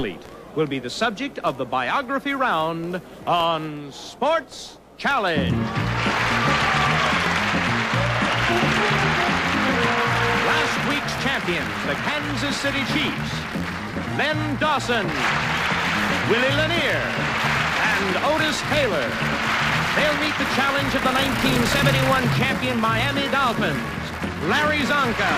athlete will be the subject of the biography round on Sports Challenge. Last week's champions, the Kansas City Chiefs, Len Dawson, Willie Lanier, and Otis Taylor. They'll meet the challenge of the 1971 champion Miami Dolphins, Larry Zonka,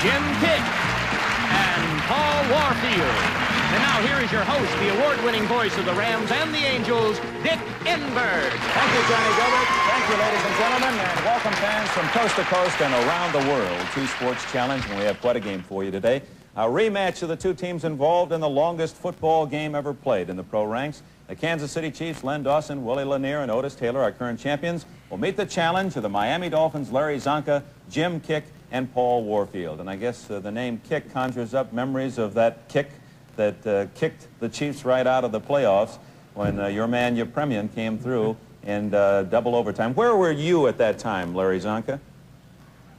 Jim Kick, and Paul Warfield. And now here is your host, the award-winning voice of the Rams and the Angels, Dick Enberg. Thank you, Johnny Gilbert. Thank you, ladies and gentlemen, and welcome fans from coast to coast and around the world to Sports Challenge, and we have quite a game for you today. A rematch of the two teams involved in the longest football game ever played in the pro ranks. The Kansas City Chiefs, Len Dawson, Willie Lanier, and Otis Taylor, our current champions, will meet the challenge of the Miami Dolphins, Larry Zonka, Jim Kick, and Paul Warfield. And I guess the name Kick conjures up memories of that kick that kicked the Chiefs right out of the playoffs when your man Yepremian came through in double overtime. Where were you at that time, Larry Zonka?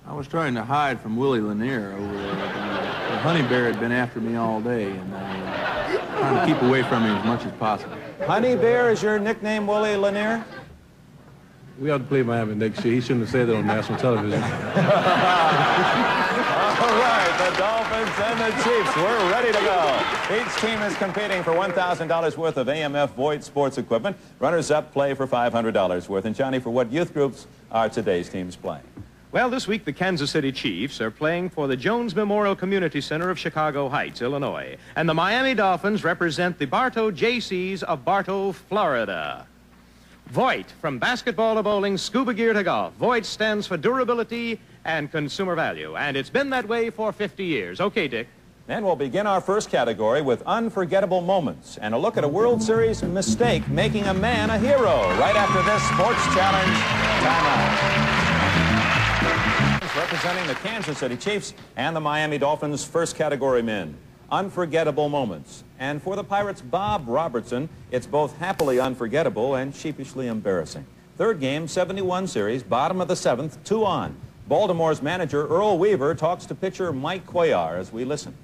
I was trying to hide from Willie Lanier over there. The honey bear had been after me all day, and I was trying to keep away from him as much as possible. Honey Bear is your nickname, Willie Lanier? We ought to play Miami next year. He shouldn't have said that on national television. All right, the Dolphins and the Chiefs, we're ready to go. Each team is competing for $1,000 worth of AMF Voigt sports equipment. Runners-up play for $500 worth. And Johnny, for what youth groups are today's teams playing? Well, this week the Kansas City Chiefs are playing for the Jones Memorial Community Center of Chicago Heights, Illinois. And the Miami Dolphins represent the Bartow JCs of Bartow, Florida. Voigt, from basketball to bowling, scuba gear to golf. Voigt stands for durability and consumer value. And it's been that way for 50 years. Okay, Dick. And we'll begin our first category with unforgettable moments and a look at a World Series mistake making a man a hero right after this Sports Challenge timeout. Representing the Kansas City Chiefs and the Miami Dolphins first category men. Unforgettable moments. And for the Pirates' Bob Robertson, it's both happily unforgettable and sheepishly embarrassing. Third game, 71 series, bottom of the seventh, 2 on. Baltimore's manager, Earl Weaver, talks to pitcher Mike Cuellar as we listen.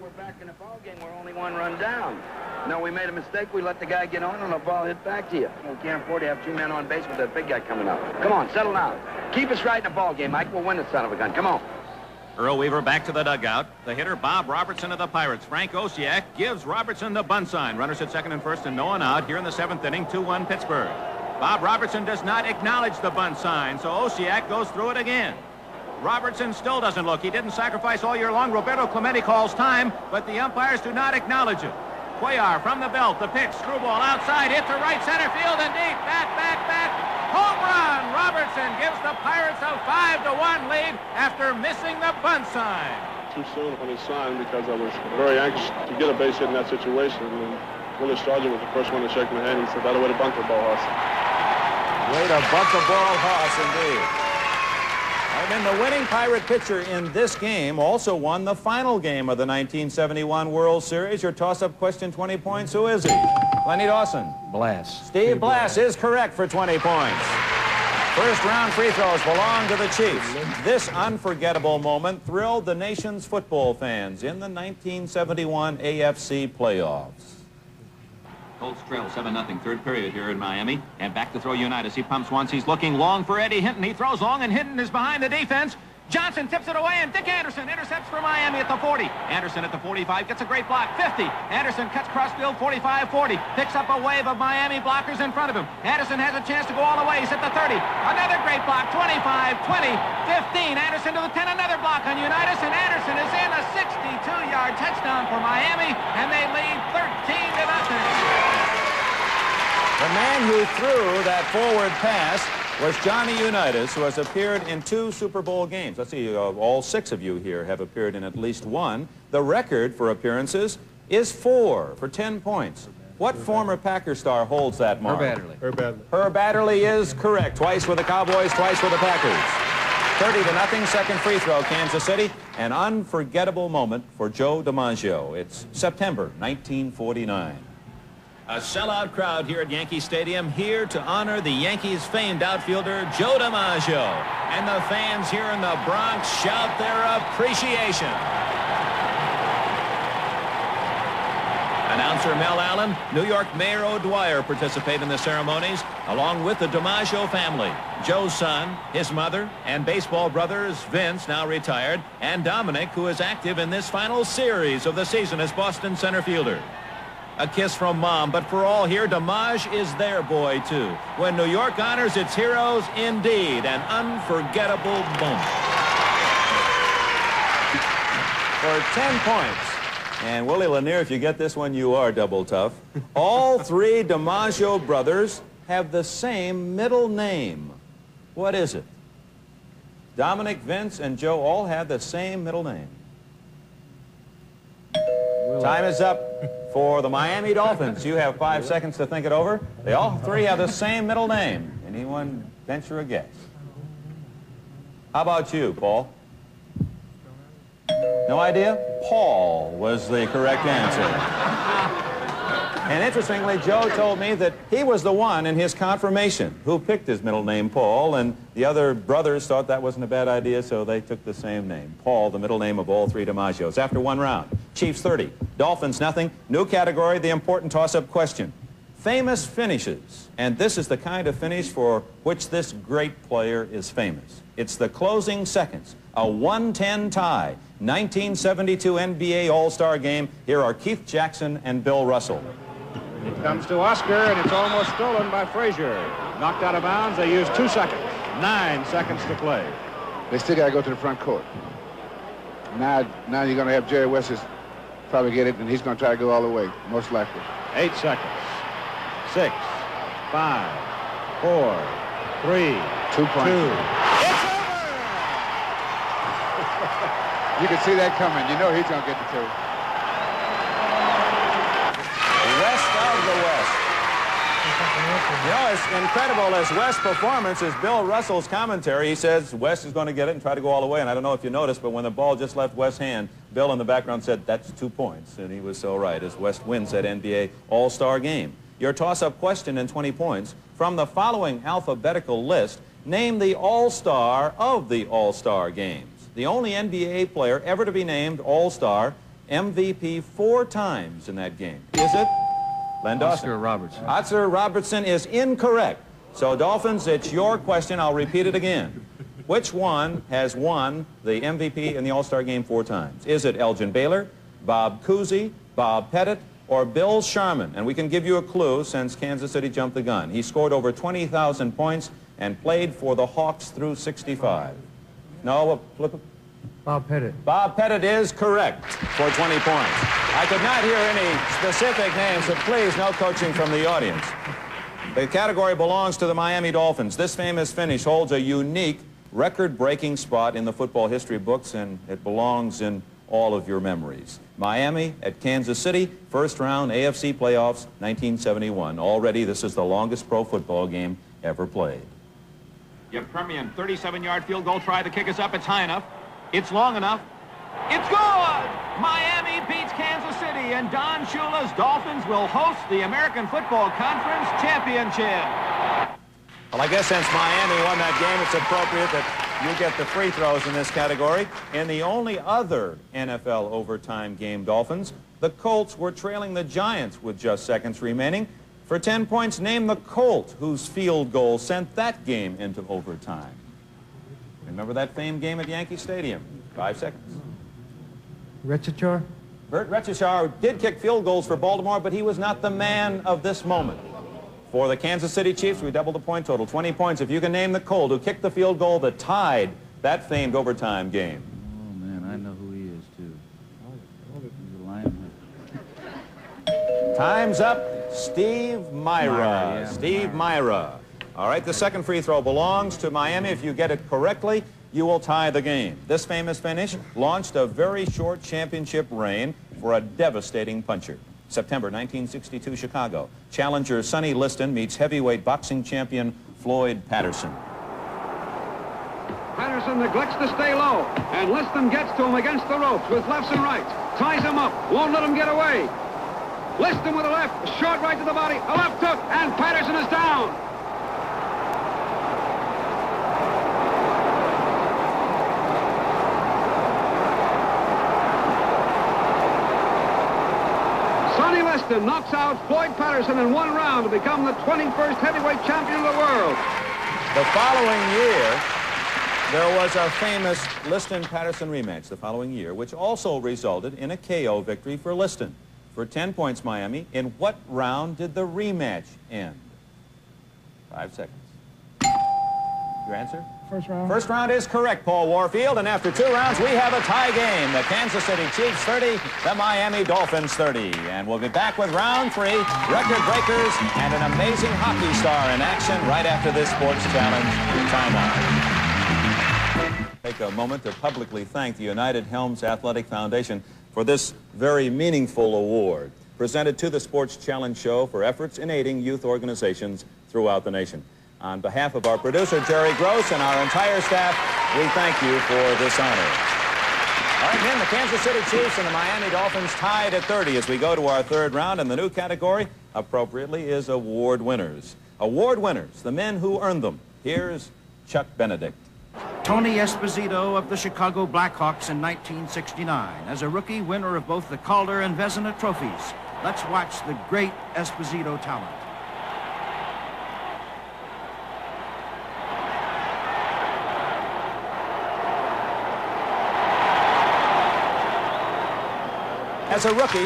We're back in the ball game. We're only 1 run down. No, we made a mistake. We let the guy get on and the ball hit back to you. We can't afford to have 2 men on base with that big guy coming up. Come on, settle down. Keep us right in the ball game, Mike. We'll win this son of a gun. Come on. Earl Weaver back to the dugout. The hitter, Bob Robertson of the Pirates. Frank Osiak gives Robertson the bunt sign. Runners at second and first and no one out here in the 7th inning, 2-1 Pittsburgh. Bob Robertson does not acknowledge the bunt sign, so Osiak goes through it again. Robertson still doesn't look. He didn't sacrifice all year long. Roberto Clemente calls time, but the umpires do not acknowledge it. Cuellar from the belt, the pitch, screwball outside, hit to right center field and deep. Back. Home run! Robertson gives the Pirates a 5-1 lead after missing the bunt sign. Too soon when he signed because I was very anxious to get a base hit in that situation. And Willie Stargell was the first one to shake my hand. He said, "That'll way to bunt the ball, Hoss." Way to bunt the ball, Hoss, indeed. And then the winning Pirate pitcher in this game also won the final game of the 1971 World Series. Your toss-up question, 20 points. Who is he? Lenny Dawson. Blass. Steve Blass is correct for 20 points. First round free throws belong to the Chiefs. This unforgettable moment thrilled the nation's football fans in the 1971 AFC playoffs. Colts trail 7-0, third period here in Miami. And back to throw Unitas. He pumps once. He's looking long for Eddie Hinton. He throws long, and Hinton is behind the defense. Johnson tips it away, and Dick Anderson intercepts for Miami at the 40. Anderson at the 45 gets a great block. 50. Anderson cuts crossfield, 45-40. Picks up a wave of Miami blockers in front of him. Anderson has a chance to go all the way. He's at the 30. Another great block. 25, 20, 15. Anderson to the 10. Another block on Unitas, and Anderson is in. A 62-yard touchdown for Miami, and they lead 13-0. The man who threw that forward pass was Johnny Unitas, who has appeared in 2 Super Bowl games. Let's see, all 6 of you here have appeared in at least 1. The record for appearances is 4 for 10 points. What former Packer star holds that mark? Herb Adderley is correct. Twice with the Cowboys, twice with the Packers. 30-0, second free throw, Kansas City. An unforgettable moment for Joe DiMaggio. It's September 1949. A sellout crowd here at Yankee Stadium, here to honor the Yankees' famed outfielder, Joe DiMaggio. And the fans here in the Bronx shout their appreciation. announcer Mel Allen, New York Mayor O'Dwyer participate in the ceremonies, along with the DiMaggio family. Joe's son, his mother, and baseball brothers Vince, now retired, and Dominic, who is active in this final series of the season as Boston center fielder. A kiss from Mom, but for all here, DiMaggio is their boy, too. When New York honors its heroes, indeed, an unforgettable moment. For 10 points. And Willie Lanier, if you get this one, you are double tough. All three DiMaggio brothers have the same middle name. What is it? Dominic, Vince, and Joe all have the same middle name. Time is up for the Miami Dolphins. You have 5 seconds to think it over. They all three have the same middle name. Anyone venture a guess? How about you, Paul? No idea? Paul was the correct answer. And interestingly, Joe told me that he was the one in his confirmation who picked his middle name, Paul, and the other brothers thought that wasn't a bad idea, so they took the same name. Paul, the middle name of all three DiMaggios. After one round, Chiefs 30, Dolphins nothing. New category, the important toss-up question. Famous finishes. And this is the kind of finish for which this great player is famous. It's the closing seconds. A 1-10 tie. 1972 NBA All-Star game. Here are Keith Jackson and Bill Russell. It comes to Oscar, and it's almost stolen by Frazier. Knocked out of bounds. They use 2 seconds. 9 seconds to play. They still got to go to the front court. Now you're going to have Jerry West probably get it, and he's going to try to go all the way, most likely. 8 seconds. 6, 5, 4, 3, 2 points. 2. It's over! You can see that coming. You know he's going to get the 2. West of the West. You know, as incredible as West's performance is Bill Russell's commentary. He says West is going to get it and try to go all the way. And I don't know if you noticed, but when the ball just left West's hand, Bill in the background said, that's 2 points. And he was so right as West wins that NBA All-Star game. Your toss-up question in 20 points. From the following alphabetical list, name the All-Star of the All-Star games. The only NBA player ever to be named All-Star, MVP 4 times in that game. Is it? Len Dawson. Oscar Robertson. Oscar Robertson is incorrect. So, Dolphins, it's your question. I'll repeat it again. Which one has won the MVP in the All-Star game 4 times? Is it Elgin Baylor, Bob Cousy, Bob Pettit, or Bill Sharman? And we can give you a clue since Kansas City jumped the gun. He scored over 20,000 points and played for the Hawks through 65. No, flip it. Bob Pettit. Bob Pettit is correct for 20 points. I could not hear any specific names, so please, no coaching from the audience. The category belongs to the Miami Dolphins. This famous finish holds a unique, record-breaking spot in the football history books, and it belongs in all of your memories. Miami at Kansas City, first round AFC playoffs, 1971. Already, this is the longest pro football game ever played. Permian, 37-yard field goal try. The kick is up. It's high enough. It's long enough. It's good! Miami beats Kansas City, and Don Shula's Dolphins will host the American Football Conference Championship. Well, I guess since Miami won that game, it's appropriate that you get the free throws in this category. In the only other NFL overtime game, Dolphins, the Colts were trailing the Giants with just seconds remaining. For 10 points, name the Colt whose field goal sent that game into overtime. Remember that famed game at Yankee Stadium? 5 seconds. Retchachar? Bert Retchachar did kick field goals for Baltimore, but he was not the man of this moment. For the Kansas City Chiefs, we doubled the point total, 20 points. If you can name the Colt who kicked the field goal that tied that famed overtime game. Oh, man, I know who he is, too. He's a lineman. Time's up. Steve Myra. Steve Myra. All right, the second free throw belongs to Miami. If you get it correctly, you will tie the game. This famous finish launched a very short championship reign for a devastating puncher. September 1962, Chicago. Challenger Sonny Liston meets heavyweight boxing champion Floyd Patterson. Patterson neglects to stay low, and Liston gets to him against the ropes with lefts and rights. Ties him up, won't let him get away. Liston with a left, a short right to the body, a left hook, and Patterson is down. Sonny Liston knocks out Floyd Patterson in 1 round to become the 21st heavyweight champion of the world. The following year, there was a famous Liston-Patterson rematch the following year, which also resulted in a KO victory for Liston. For 10 points, Miami. In what round did the rematch end? 5 seconds. Your answer? First round. First round is correct, Paul Warfield. And after 2 rounds, we have a tie game. The Kansas City Chiefs 30, the Miami Dolphins 30. And we'll be back with round 3, record breakers, and an amazing hockey star in action right after this sports challenge timeout. Take a moment to publicly thank the United Helms Athletic Foundation for this very meaningful award presented to the Sports Challenge Show for efforts in aiding youth organizations throughout the nation. On behalf of our producer, Jerry Gross, and our entire staff, we thank you for this honor. All right, men, the Kansas City Chiefs and the Miami Dolphins tied at 30 as we go to our 3rd round, and the new category, appropriately, is award winners. Award winners, the men who earned them. Here's Chuck Benedict. Tony Esposito of the Chicago Blackhawks in 1969. As a rookie, winner of both the Calder and Vezina trophies. Let's watch the great Esposito talent. As a rookie,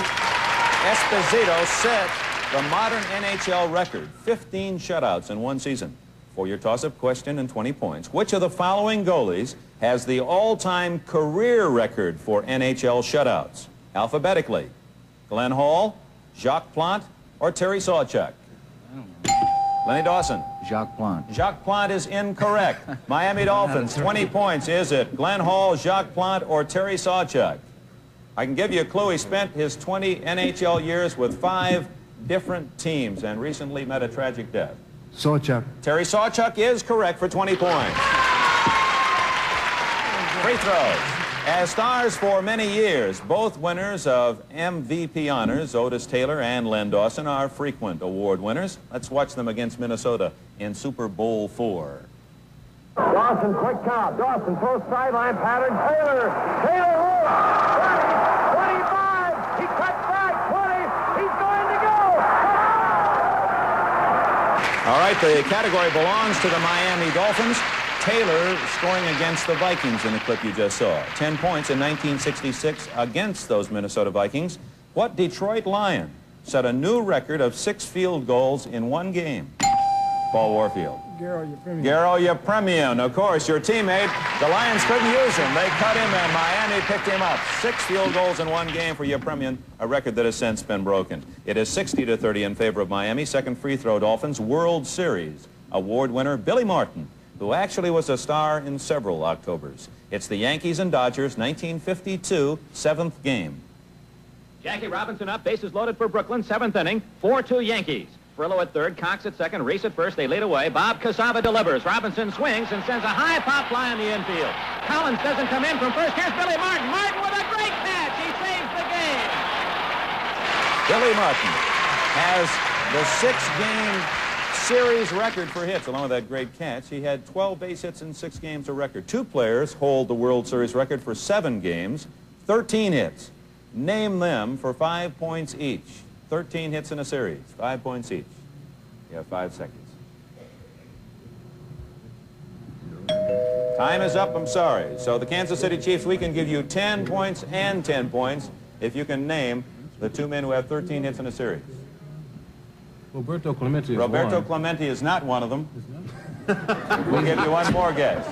Esposito set the modern NHL record, 15 shutouts in 1 season. For your toss-up question and 20 points, which of the following goalies has the all-time career record for NHL shutouts? Alphabetically, Glenn Hall, Jacques Plante, or Terry Sawchuk? Lenny Dawson. Jacques Plante. Jacques Plante is incorrect. Miami Dolphins, 20 points. Is it Glenn Hall, Jacques Plante, or Terry Sawchuk? I can give you a clue. He spent his 20 NHL years with 5 different teams and recently met a tragic death. Sawchuk. Terry Sawchuk is correct for 20 points. Free throws. As stars for many years, both winners of MVP honors, Otis Taylor and Len Dawson, are frequent award winners. Let's watch them against Minnesota in Super Bowl IV. Dawson, quick count. Dawson, throws sideline pattern. Taylor. Taylor rolls. 20, 25. He cuts back. 20. He's going to go. All right, the category belongs to the Miami Dolphins. Taylor scoring against the Vikings in the clip you just saw. 10 points in 1966 against those Minnesota Vikings. What Detroit Lion set a new record of 6 field goals in 1 game? Paul Warfield. Garo Yepremian. Garo Yepremian. Of course, your teammate, the Lions couldn't use him. They cut him, and Miami picked him up. 6 field goals in 1 game for Yepremian, a record that has since been broken. It is 60-30 in favor of Miami. Second free throw, Dolphins. World Series award winner Billy Martin, who actually was a star in several Octobers. It's the Yankees and Dodgers, 1952, 7th game. Jackie Robinson up, bases loaded for Brooklyn, 7th inning, 4-2 Yankees. Frillo at 3rd, Cox at 2nd, Reese at 1st, they lead away. Bob Cassava delivers. Robinson swings and sends a high pop fly on the infield. Collins doesn't come in from 1st. Here's Billy Martin. Martin with a great catch. He saves the game. Billy Martin has the 6-game series record for hits, along with that great catch. He had 12 base hits in 6 games, a record. 2 players hold the World Series record for 7 games, 13 hits. Name them for 5 points each. 13 hits in a series, 5 points each. You have 5 seconds. Time is up, I'm sorry. So the Kansas City Chiefs, we can give you 10 points and 10 points if you can name the 2 men who have 13 hits in a series. Roberto Clemente is Roberto one. Clemente is not one of them. We'll give you one more guess.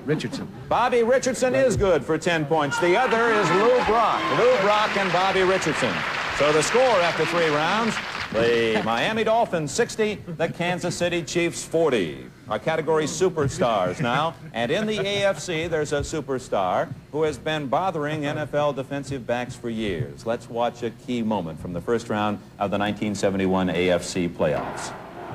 Richardson. Bobby Richardson is good for 10 points. The other is Lou Brock. Lou Brock and Bobby Richardson. So the score after 3 rounds, the Miami Dolphins 60, the Kansas City Chiefs 40. Our category superstars now. And in the AFC, there's a superstar who has been bothering NFL defensive backs for years. Let's watch a key moment from the first round of the 1971 AFC playoffs.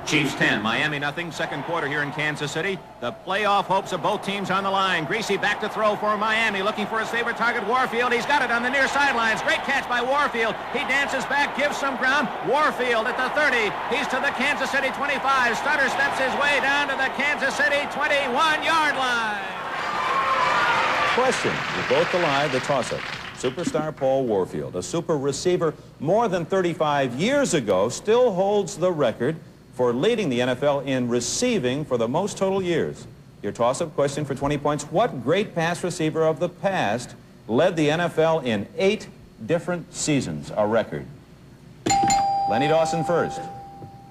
Chiefs 10, Miami nothing. Second quarter here in Kansas City. The playoff hopes of both teams on the line. Greasy back to throw for Miami, looking for his favorite target, Warfield. He's got it on the near sidelines. Great catch by Warfield. He dances back, gives some ground. Warfield at the 30. He's to the Kansas City 25. Stutter steps his way down to the Kansas City 21-yard line. Question. You're both alive, the toss-up. Superstar Paul Warfield, a super receiver more than 35 years ago, still holds the record for leading the NFL in receiving for the most total years. Your toss-up question for 20 points. What great pass receiver of the past led the NFL in 8 different seasons? A record. Lenny Dawson first.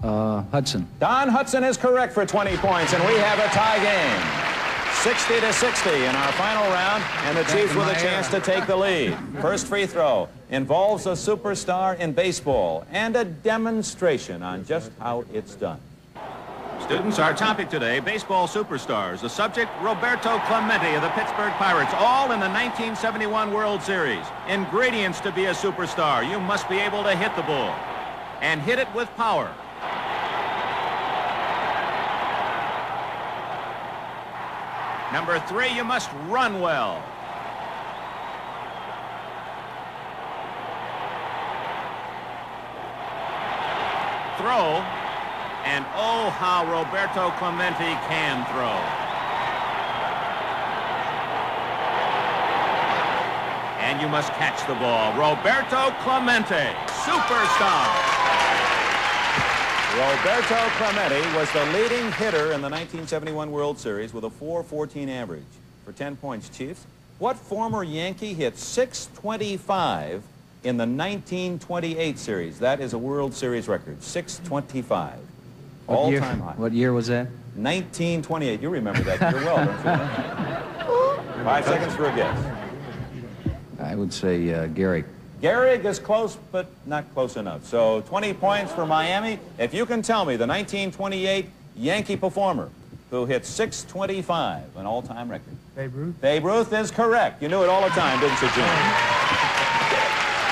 Hudson. Don Hudson is correct for 20 points, and we have a tie game. 60-60 in our final round, and the Chiefs with a chance to take the lead. First free throw involves a superstar in baseball and a demonstration on just how it's done. Students, our topic today, baseball superstars. The subject, Roberto Clemente of the Pittsburgh Pirates, all in the 1971 World Series. Ingredients to be a superstar. You must be able to hit the ball and hit it with power. Number 3, you must run well. Throw, and oh, how Roberto Clemente can throw. And you must catch the ball. Roberto Clemente, superstar. Roberto Clemente was the leading hitter in the 1971 World Series with a .414 average. For 10 points, Chiefs, what former Yankee hit .625 in the 1928 series? That is a World Series record, .625. All-time high. What year was that? 1928. You remember that year well, don't you? 5 seconds for a guess. I would say Gehrig. Gehrig is close, but not close enough. So 20 points for Miami. If you can tell me the 1928 Yankee performer who hit .625, an all-time record. Babe Ruth? Babe Ruth is correct. You knew it all the time, didn't you, Jim?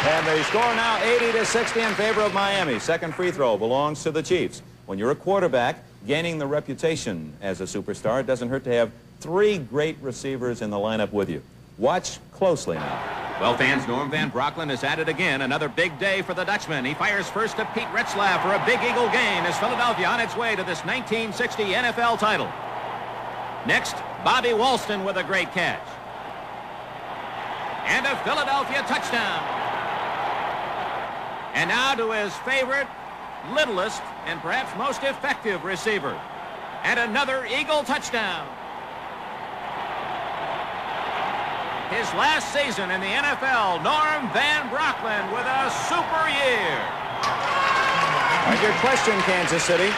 And the score now 80-60 in favor of Miami. Second free throw belongs to the Chiefs. When you're a quarterback, gaining the reputation as a superstar, it doesn't hurt to have 3 great receivers in the lineup with you. Watch closely now. Well, fans, Norm Van Brocklin is at it again. Another big day for the Dutchman. He fires first to Pete Retzlaff for a big Eagle gain as Philadelphia on its way to this 1960 NFL title. Next, Bobby Walston with a great catch. And a Philadelphia touchdown. And now to his favorite, littlest, and perhaps most effective receiver. And another Eagle touchdown. His last season in the NFL, Norm Van Brocklin with a super year. And your question, Kansas City,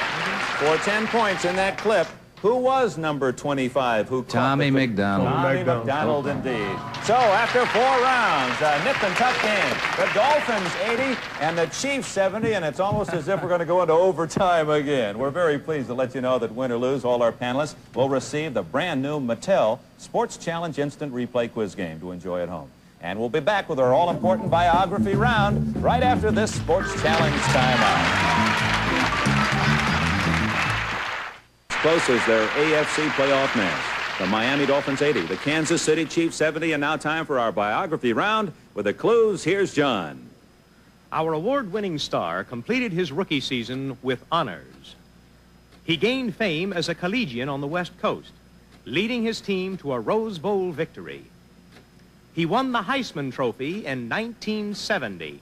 for 10 points in that clip, who was number 25? Tommy McDonald. Tommy McDonald, indeed. So after 4 rounds, a nip and tuck game. The Dolphins 80 and the Chiefs 70, and it's almost as if we're going to go into overtime again. We're very pleased to let you know that win or lose, all our panelists will receive the brand new Mattel Sports Challenge Instant Replay Quiz game to enjoy at home. And we'll be back with our all-important biography round right after this Sports Challenge timeout. Close as their AFC playoff match. The Miami Dolphins 80, the Kansas City Chiefs 70, and now time for our biography round. With the clues, here's John. Our award-winning star completed his rookie season with honors. He gained fame as a collegian on the West Coast, leading his team to a Rose Bowl victory. He won the Heisman Trophy in 1970.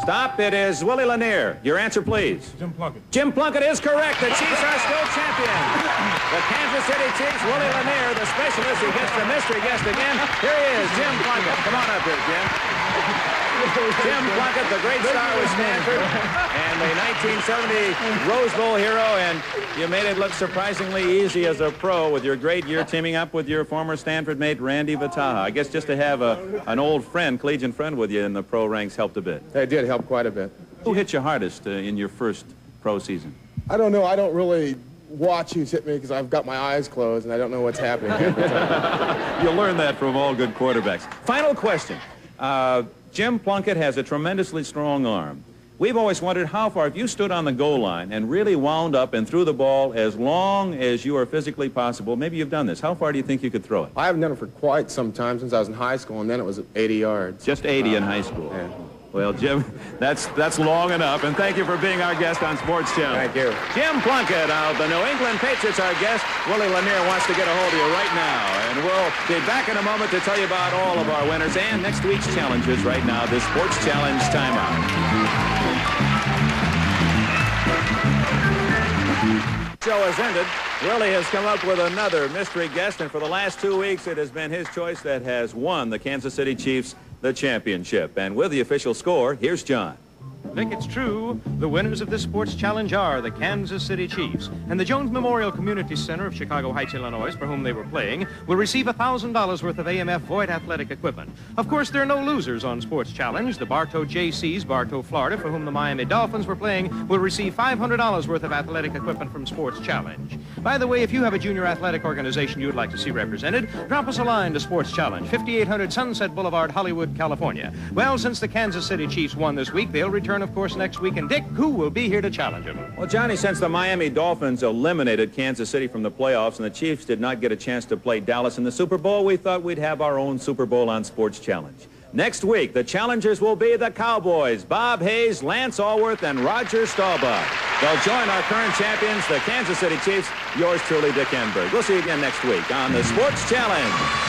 Stop. It is Willie Lanier. Your answer, please. Jim Plunkett. Jim Plunkett is correct. The Chiefs are still champions. The Kansas City Chiefs, Willie Lanier, the specialist who gets the mystery guest again. Here he is, Jim Plunkett. Come on up here, Jim. Jim Plunkett, the great star with Stanford, and the 1970 Rose Bowl hero, and you made it look surprisingly easy as a pro with your great year teaming up with your former Stanford mate, Randy Vataha. I guess just to have an old friend, collegiate friend with you in the pro ranks helped a bit. It did help quite a bit. Who hit you hardest in your first pro season? I don't know. I don't really watch who's hit me because I've got my eyes closed and I don't know what's happening. You'll learn that from all good quarterbacks. Final question. Jim Plunkett has a tremendously strong arm. We've always wondered how far, if you stood on the goal line and really wound up and threw the ball as long as you are physically possible, maybe you've done this, how far do you think you could throw it? I haven't done it for quite some time, since I was in high school, and then it was 80 yards. Just 80 in high school. Yeah. Well, Jim, that's long enough, and thank you for being our guest on Sports Channel. Thank you. Jim Plunkett of the New England Patriots, our guest. Willie Lanier wants to get a hold of you right now, and we'll be back in a moment to tell you about all of our winners and next week's challenges right now, this Sports Challenge Timeout. Show has ended. Willie has come up with another mystery guest, and for the last 2 weeks, it has been his choice that has won the Kansas City Chiefs the championship. And with the official score, here's John. Vic, it's true. The winners of this sports challenge are the Kansas City Chiefs. And the Jones Memorial Community Center of Chicago Heights, Illinois, for whom they were playing, will receive $1,000 worth of AMF Voigt athletic equipment. Of course, there are no losers on sports challenge. The Bartow JCs, Bartow, Florida, for whom the Miami Dolphins were playing, will receive $500 worth of athletic equipment from sports challenge. By the way, if you have a junior athletic organization you'd like to see represented, drop us a line to Sports Challenge, 5800 Sunset Boulevard, Hollywood, California. Well, since the Kansas City Chiefs won this week, they'll return, of course, next week. And Dick, who will be here to challenge them? Well, Johnny, since the Miami Dolphins eliminated Kansas City from the playoffs and the Chiefs did not get a chance to play Dallas in the Super Bowl, we thought we'd have our own Super Bowl on Sports Challenge. Next week, the challengers will be the Cowboys, Bob Hayes, Lance Allworth, and Roger Staubach. They'll join our current champions, the Kansas City Chiefs. Yours truly, Dick Enberg. We'll see you again next week on the Sports Challenge.